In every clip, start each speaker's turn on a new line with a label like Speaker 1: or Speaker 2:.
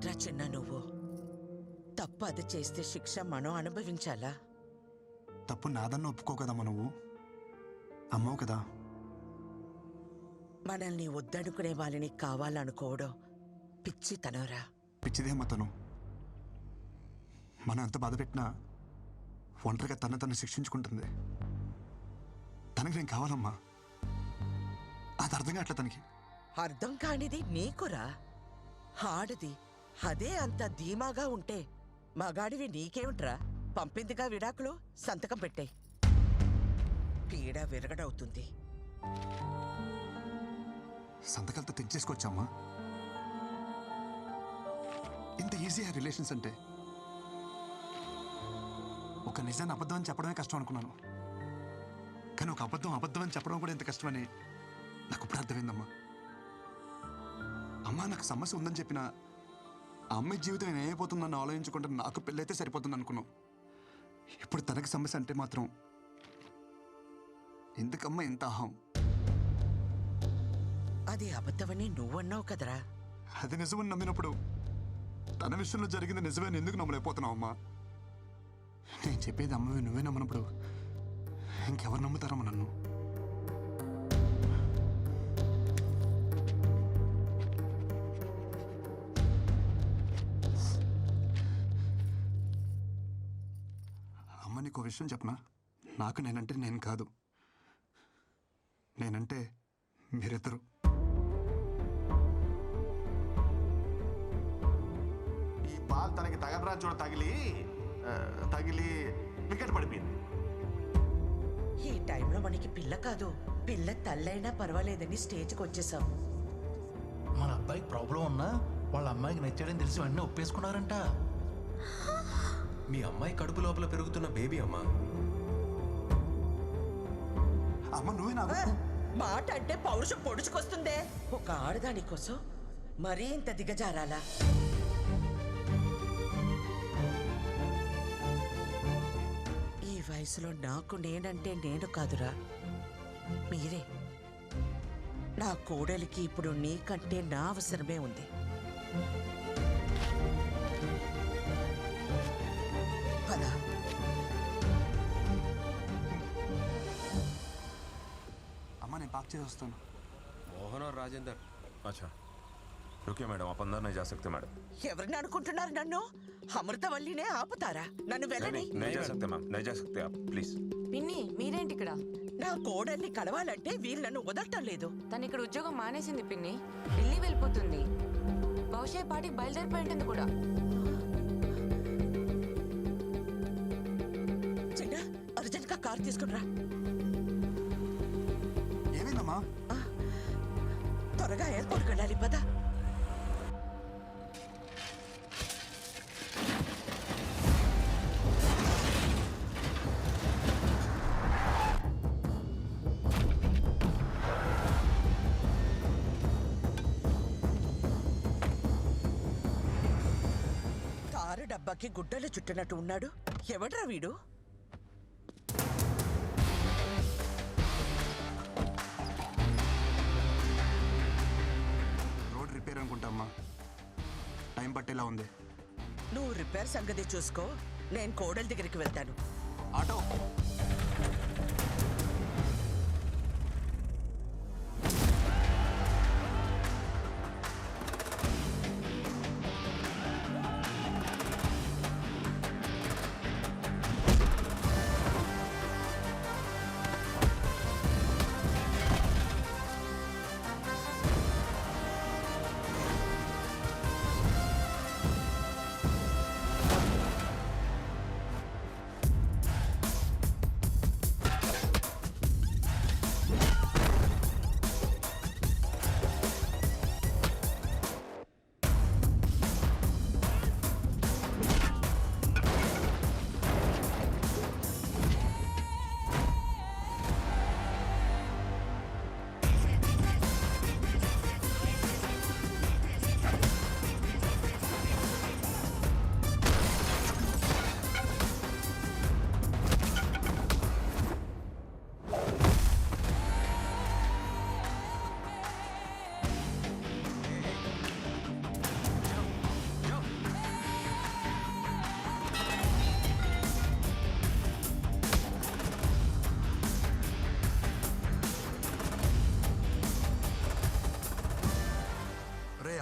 Speaker 1: ఏంట్రా చిన్న నువ్వు? తప్పు అది చేస్తే శిక్ష మనం అనుభవించాలా?
Speaker 2: తప్పు నాదన్న ఒప్పుకో కదమ్మా, నువ్వు అమ్మవు కదా.
Speaker 1: మనల్ని వద్దనుకునే వాళ్ళని కావాలనుకోవడం పిచ్చితనరా.
Speaker 2: పిచ్చిదేమ్మా తను. మనం ఎంత బాధ పెట్టినా ఒంటరిగా తను శిక్షించుకుంటుంది. తనకి నేను కావాలమ్మా, అది అర్థం కావట్లే తనకి.
Speaker 1: అర్థం కానిది నీకురా. ఆడది అదే అంత ధీమాగా ఉంటే మగాడివి నీకేమిట్రా? పంపిందిగా విడాకులు, సంతకం పెట్టాయి. పీడ విరగడవుతుంది.
Speaker 2: సంతకాలతో తెచ్చేసుకోవచ్చమ్మా. ఇంత ఈజీగా రిలేషన్స్ అంటే. ఒక నిజాన్ని అబద్ధం అని చెప్పడమే కష్టం అనుకున్నాను, కానీ ఒక అబద్ధం అని చెప్పడం కూడా ఎంత కష్టమని నాకు ఇప్పుడు అర్థమైందమ్మా. అమ్మా నాకు సమస్య ఉందని చెప్పినా ఆ అమ్మాయి జీవితం ఏమైపోతుందని ఆలోచించుకుంటే నాకు పెళ్ళైతే సరిపోతుంది అనుకున్నాం. ఇప్పుడు తనకి సమస్య అంటే మాత్రం ఎందుకమ్మా ఇంత అహం?
Speaker 1: అది అబద్ధమని నువ్వన్నావు కదరా.
Speaker 2: అది నిజమని నమ్మినప్పుడు తన విషయంలో జరిగింది నిజమని ఎందుకు నమ్మలేకపోతున్నావు అమ్మా? నేను చెప్పేది అమ్మవి నువ్వే నమ్మనప్పుడు ఇంకెవరు నమ్ముతారమ్మా నన్ను? అమ్మ నీకు విషయం చెప్పనా? నాకు నేనంటే నేను కాదు, నేనంటే మీరిద్దరు.
Speaker 3: ఈ బాల్ తనకి తగదరా చూడ తగిలి వికెట్ పడిపోయింది.
Speaker 1: ఈ టైంలో మనకి పిల్ల కాదు, పిల్ల తల్లైనా పర్వాలేదని స్టేజ్కి వచ్చేసాం.
Speaker 4: మన అబ్బాయికి ప్రాబ్లం ఉన్నా వాళ్ళ అమ్మాయికి నచ్చాడని తెలిసి వెంటనే ఒప్పేసుకున్నారంట.
Speaker 5: మీ అమ్మాయి కడుపు లోపల పెరుగుతున్న బేబీ అమ్మా.
Speaker 2: అమ్మ నువ్వే నాకు
Speaker 1: మాట అంటే పౌరుషం పొడుచుకొస్తుందే. ఒక ఆడదాని కోసం మరీ ఇంత దిగజారాలా? ఈ వయసులో నాకు నేనంటే నేను కాదురా, మీరే. నా కోడలికి ఇప్పుడు నీకంటే నా అవసరమే ఉంది. పదా.
Speaker 2: అమ్మ నేను పాక్ చేసి వస్తాను.
Speaker 5: मोहन और राजेंद्र। अच्छा रुकिए मैडम, आप अंदर नहीं जा सकते मैडम।
Speaker 1: ఎవరిని అనుకుంటున్నారు నన్ను? అమృతవల్లినే ఆపుతారా? నన్ను వెళ్ళని.
Speaker 5: नहीं जा सकते मैम, नहीं जा सकते आप प्लीज।
Speaker 6: పిన్ని మీరేంటి ఇక్కడ?
Speaker 1: నా కోడల్ని కలవాలంటే వీళ్ళు నన్ను వదలటం లేదు.
Speaker 6: తను ఇక్కడ ఉద్యోగం మానేసింది పిన్ని, ఢిల్లీ వెళ్ళిపోతుంది. బహుశా ఈ పాటికి బయలుదేరిపోయి ఉంటుంది కూడా.
Speaker 1: చిన్న అర్జెంట్ గా కార్ తీసుకునిరా.
Speaker 2: ఏమైందమ్మా?
Speaker 1: త్వరగా ఎయిర్పోర్ట్కి వెళ్ళాలి పదా. కారు డబ్బాకి గుడ్డలు చుట్టినట్టు ఉన్నాడు. ఎవడ్రా వీడు?
Speaker 2: రోడ్ రిపేర్ అనుకుంటామ్మా, టైం పట్టేలా ఉంది.
Speaker 1: నువ్వు రిపేర్ సంగతి చూసుకో, నేను కోడలి దగ్గరికి వెళ్తాను.
Speaker 2: ఆటో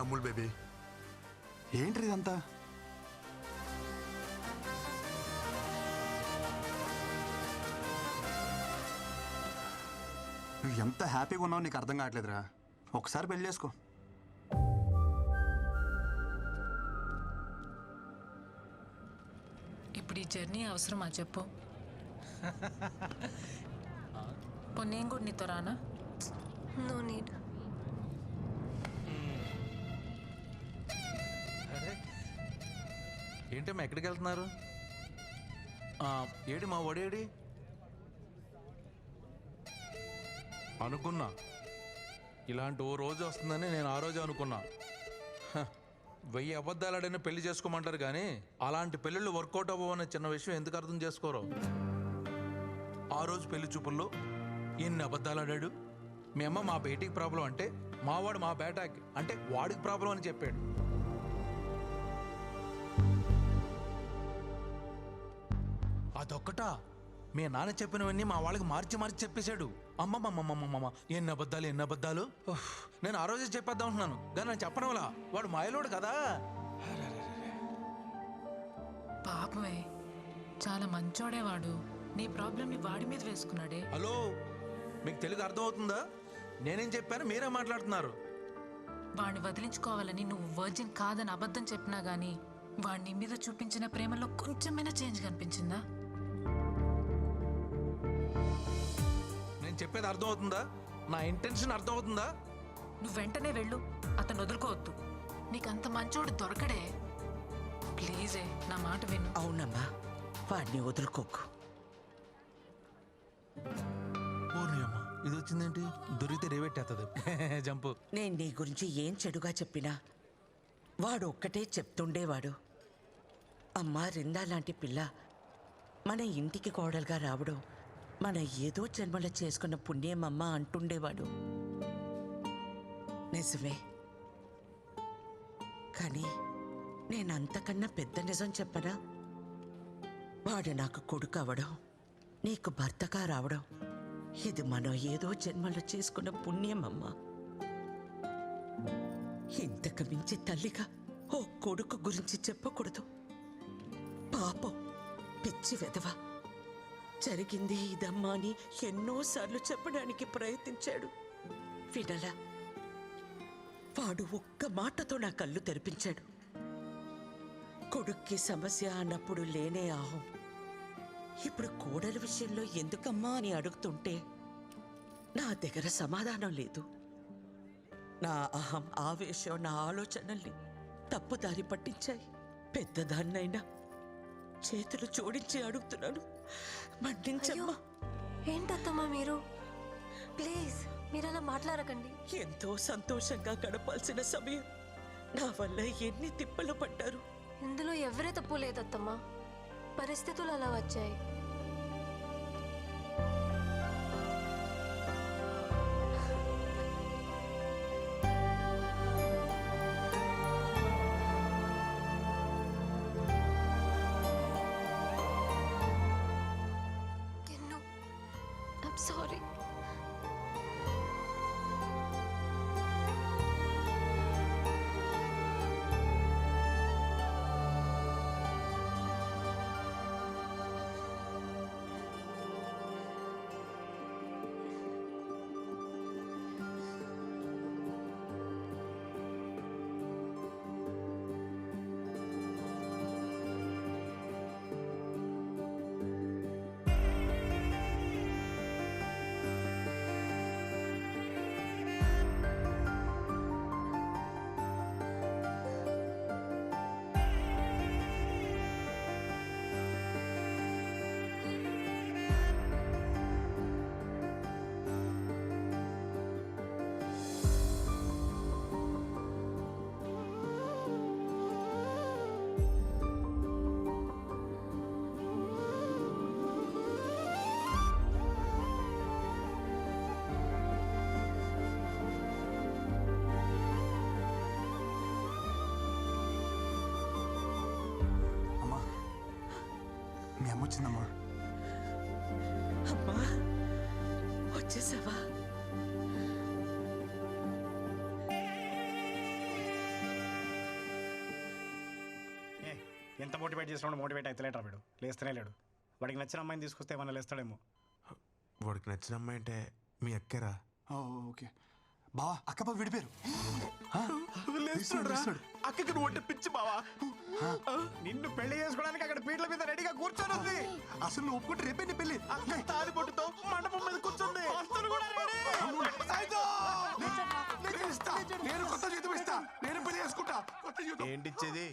Speaker 2: అమూల్ బేబీ, ఏంటి ఇదంతా? నువ్వు ఎంత హ్యాపీగా ఉన్నావు నీకు అర్థం కావట్లేదురా. ఒకసారి పెళ్లి చేసుకో.
Speaker 7: ఇప్పుడు ఈ జర్నీ అవసరమా చెప్పు? నేను కూడా నీతో రానా?
Speaker 8: No need.
Speaker 4: ఏంటమ్మా ఎక్కడికి వెళ్తున్నారు? ఏడి మా ఒడేడి అనుకున్నా. ఇలాంటి ఓ రోజు వస్తుందని నేను ఆ రోజు అనుకున్నా. 1000 అబద్ధాలాడైనా పెళ్లి చేసుకోమంటారు కానీ అలాంటి పెళ్ళిళ్ళు వర్కౌట్ అవ్వవనే చిన్న విషయం ఎందుకు అర్థం చేసుకోరు? ఆ రోజు పెళ్లి చూపుల్లో ఎన్ని అబద్ధాలాడాడు. మీ అమ్మ మా బేటీకి ప్రాబ్లం అంటే మావాడు మా బేటాకి అంటే వాడికి ప్రాబ్లం అని చెప్పాడు. అదొక్కటా మీ నాన్న చెప్పినవన్నీ మా వాళ్ళకి మార్చి మార్చి చెప్పేశాడు. అమ్మమ్మమ్మమ్మమ్మ ఎన్ని అబద్ధాలు. నేను ఆ రోజే చెప్పేద్దాం అంటున్నాను కానీ నేను చెప్పడం వల్ల వాడు మాయలోడు కదా.
Speaker 7: పాపమే, చాలా మంచోడే వాడు. నీ ప్రాబ్లమ్ని వాడి మీద వేసుకున్నాడే.
Speaker 4: హలో, మీకు తెలుగు అర్థమవుతుందా? నేనేం చెప్పాను మీరే మాట్లాడుతున్నారు.
Speaker 7: వాడిని వదిలించుకోవాలని నువ్వు వర్జిన్ కాదని అబద్ధం చెప్పినా గానీ వాడిని మీద చూపించిన ప్రేమలో కొంచెమైనా చేంజ్ కనిపించిందా?
Speaker 4: నేను చెప్పేది అర్థమవుతుందా? నా ఇంటెన్షన్ అర్థమవుతుందా?
Speaker 7: నువ్వు వెంటనే వెళ్ళు, అతను వదులుకోవద్దు. నీకంత మంచోడు దొరకడే. ప్లీజే నా మాట విను.
Speaker 1: అవునమ్మా, వాడిని వదులుకోకు.
Speaker 4: ఓర్ని అమ్మ, ఇది వచ్చిందేంటి? దొరికితే రేవెట్టేస్తుంది. జంపు.
Speaker 1: నేను నీ గురించి ఏం చెడుగా చెప్పినా వాడు ఒక్కటే చెప్తుండేవాడు. అమ్మా రిందా లాంటి పిల్ల మన ఇంటికి కోడలుగా రావడం మన ఏదో జన్మలో చేసుకున్న పుణ్యమమ్మ అంటుండేవాడు. నిజమే, కానీ నేనంతకన్నా పెద్ద నిజం చెప్పనా? వాడు నాకు కొడుకు అవడం, నీకు భర్తగా రావడం ఇది మనం ఏదో జన్మలో చేసుకున్న పుణ్యమమ్మా. ఇంతకు మించి తల్లిగా ఓ కొడుకు గురించి చెప్పకూడదు. పాపం, పిచ్చి వెధవ. జరిగింది ఇదమ్మా అని ఎన్నోసార్లు చెప్పడానికి ప్రయత్నించాడు, వినలా. వాడు ఒక్క మాటతో నా కళ్ళు తెరిపించాడు. కొడుక్కి సమస్య అన్నప్పుడు లేనే ఆహం ఇప్పుడు కోడల విషయంలో ఎందుకమ్మా అని అడుగుతుంటే నా దగ్గర సమాధానం లేదు. నా అహం, ఆవేశం, నా ఆలోచనల్ని తప్పుదారి పట్టించాయి. పెద్దదాన్నైనా చేతులు జోడించి అడుగుతున్నాను, మన్నించమ్మా.
Speaker 8: ఏంటత్తమ్మా మీరు? ప్లీజ్ మీరు అలా మాట్లాడకండి.
Speaker 1: ఎంతో సంతోషంగా గడపాల్సిన సమయం నా వల్ల ఎన్ని తిప్పలు పడ్డారు.
Speaker 8: ఇందులో ఎవరే తప్పు లేదత్తమ్మా, పరిస్థితులు అలా వచ్చాయి. I'm sorry.
Speaker 2: మీ అమ్మ వచ్చిందమ్మా.
Speaker 1: అమ్మా వచ్చేసావా?
Speaker 9: ఎంత మోటివేట్ చేసినా మోటివేట్ అవుతలేట వీడు, లేస్తనే లేడు. వాడికి నచ్చిన అమ్మాయిని తీసుకొస్తే ఏమన్నా లేస్తాడేమో.
Speaker 3: వాడికి నచ్చిన అమ్మాయి అంటే మీ అక్కరా?
Speaker 2: ఓకే బావా, అక్క బావ విడిపోయారు.
Speaker 3: అక్కకి నువ్వు అంటే పిచ్చి బావా.
Speaker 9: నిన్ను పెళ్లి చేసుకోవడానికి అక్కడ పీటల మీద రెడీగా కూర్చొని
Speaker 2: అసలు నువ్వు ఒప్పుకుంటే రేపే నీ పెళ్ళి.
Speaker 3: అక్క తాది పొట్టుతో మండపం మీద కూర్చుంది.
Speaker 2: నేను కొత్త జీతం ఇస్తా, నేను పెళ్లి చేసుకుంటా. కొత్త జీతం
Speaker 3: ఏంటిచ్చేది?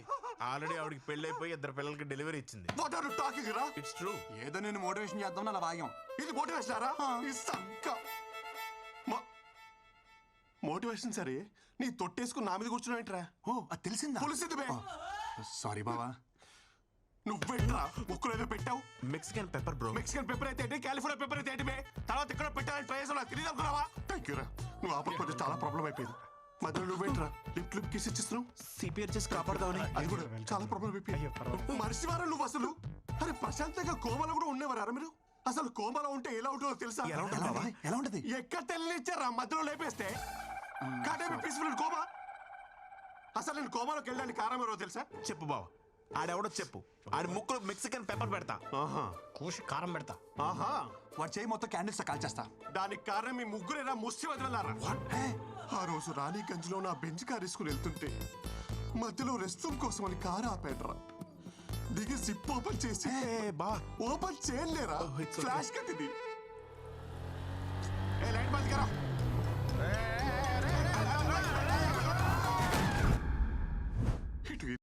Speaker 3: ఆల్రెడీ ఆవిడకి పెళ్లి అయిపోయి 2 పిల్లలకి డెలివరీ ఇచ్చింది.
Speaker 2: వాట్ ఆర్ యు టాకింగ్ రా?
Speaker 3: It's true.
Speaker 2: ఏదో నేను మోటివేషన్ చేద్దాం అలా వాగాం. ఇది మోటివేషన్ రా? ఈ సంక
Speaker 3: మోటివేషన్ సరే, నీ తొట్టేసుకుని నా మీద కూర్చున్నాయిట్రా.
Speaker 2: ఓ అది తెలిసిందా?
Speaker 3: తెలిసింది బే.
Speaker 2: సారీ బావా.
Speaker 3: నువ్వేట్రా ముక్కులో ఏదో పెట్టావు? Mexican pepper bro. Mexican pepper అయితే ఏంటి, కాలిఫోర్నియా పెప్పర్ అయితే ఏంటి బే? తర్వాత ఇక్కడ పెట్టాలని ట్రై చేసావు, నాకు తెలియదు అనుకున్నావా? థ్యాంక్ యూ రా, నువ్వు ఆపకపోతే చాలా ప్రాబ్లం అయిపోయింది. మధ్యలో నువ్వేంట్రా లిప్ కిస్ ఇచ్చిస్తున్నావు? సిపిఆర్ చేసి కాపాడదామని. అది కూడా చాలా ప్రాబ్లం అయిపోయింది. మనిషి వారా నువ్వు అసలు? అరే ప్రశాంతంగా కోమలో కూడా ఉండేవారా మీరు? అసలు కోమలో ఉంటే ఎలా ఉంటుందో తెలుసా?
Speaker 2: ఎలా ఉంటది?
Speaker 3: ఎక్కడ తెలియనిచ్చారా మధ్యలో లేపేస్తే? కాటేమి పీస్ఫుల్ కోమా. అసలు నేను కోమాలోకి వెళ్ళడానికి కారణం ఎవరో తెలుసా? చెప్పు బావ, ఆడెవడో చెప్పు. ఆడి ముక్కులో మెక్సికన్ పెప్పర్ పెడతా.
Speaker 9: కూసి కారం పెడతా.
Speaker 3: ఆహా,
Speaker 2: వాడు చేయి మొత్తం క్యాండిల్స్ కాల్చేస్తా.
Speaker 3: దానికి కారణం మీ ముగ్గురేనా ముష్టి వదిలేరా? ఆ రోజు రాణిగంజ్ లో నా బెంచ్ కార్ వేసుకుని వెళ్తుంటే మధ్యలో రెస్ట్ రూమ్ కోసం అని కారు ఆపేట్రా. దిగి సిప్ ఓపెన్ చేసి ఓపెన్ చేయలేరా? ఫ్లాష్ కట్టింది.